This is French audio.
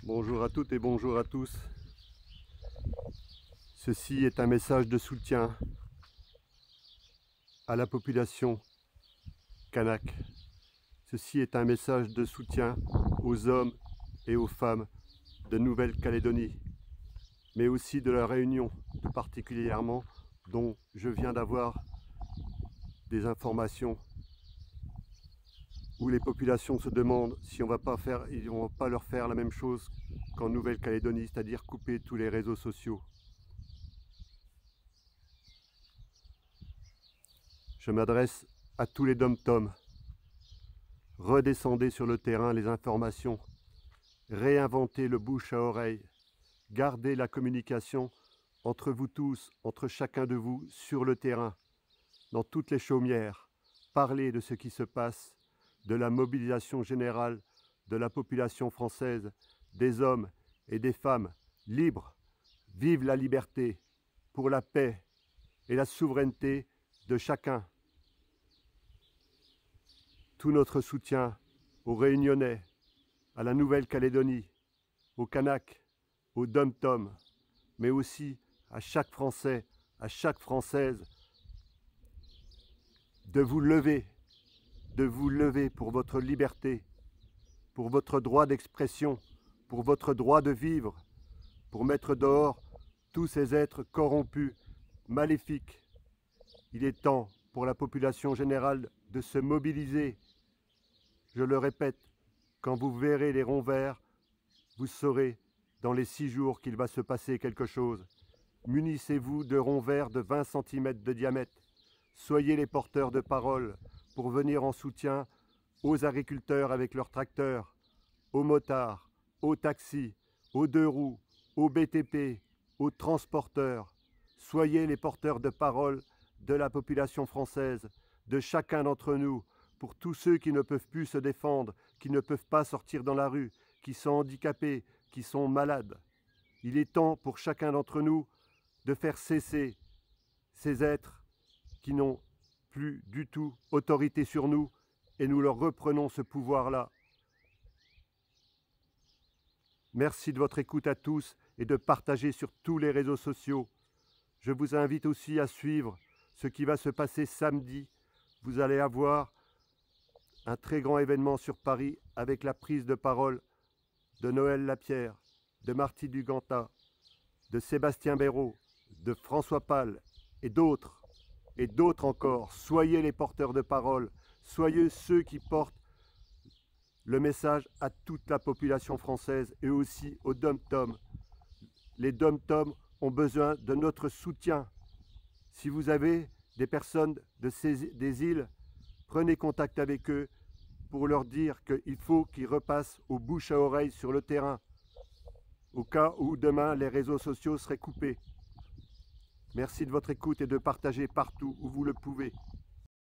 Bonjour à toutes et bonjour à tous. Ceci est un message de soutien à la population kanak. Ceci est un message de soutien aux hommes et aux femmes de Nouvelle-Calédonie, mais aussi de la Réunion, tout particulièrement, dont je viens d'avoir des informations où les populations se demandent si on va pas leur faire la même chose qu'en Nouvelle-Calédonie, c'est-à-dire couper tous les réseaux sociaux. Je m'adresse à tous les dom-toms. Redescendez sur le terrain les informations, réinventez le bouche à oreille, gardez la communication entre vous tous, entre chacun de vous sur le terrain, dans toutes les chaumières. Parlez de ce qui se passe, de la mobilisation générale de la population française, des hommes et des femmes libres. Vive la liberté, pour la paix et la souveraineté de chacun. Tout notre soutien aux Réunionnais, à la Nouvelle-Calédonie, aux Kanaks, aux Dom-Tom, mais aussi à chaque Français, à chaque Française, de vous lever pour votre liberté, pour votre droit d'expression, pour votre droit de vivre, pour mettre dehors tous ces êtres corrompus, maléfiques. Il est temps pour la population générale de se mobiliser. Je le répète, quand vous verrez les ronds verts, vous saurez dans les 6 jours qu'il va se passer quelque chose. Munissez-vous de ronds verts de 20 cm de diamètre. Soyez les porteurs de parole pour venir en soutien aux agriculteurs avec leurs tracteurs, aux motards, aux taxis, aux 2 roues, aux BTP, aux transporteurs. Soyez les porteurs de parole de la population française, de chacun d'entre nous, pour tous ceux qui ne peuvent plus se défendre, qui ne peuvent pas sortir dans la rue, qui sont handicapés, qui sont malades. Il est temps pour chacun d'entre nous de faire cesser ces êtres qui n'ont plus du tout autorité sur nous et nous leur reprenons ce pouvoir-là. Merci de votre écoute à tous et de partager sur tous les réseaux sociaux. Je vous invite aussi à suivre ce qui va se passer samedi. Vous allez avoir un très grand événement sur Paris avec la prise de parole de Noël Lapierre, de Marty Duganta, de Sébastien Béraud, de François Pal et d'autres encore. Soyez les porteurs de parole, soyez ceux qui portent le message à toute la population française et aussi aux dom-toms. Les dom-toms ont besoin de notre soutien. Si vous avez des personnes des îles, prenez contact avec eux pour leur dire qu'il faut qu'ils repassent au bouche à oreille sur le terrain, au cas où demain les réseaux sociaux seraient coupés. Merci de votre écoute et de partager partout où vous le pouvez.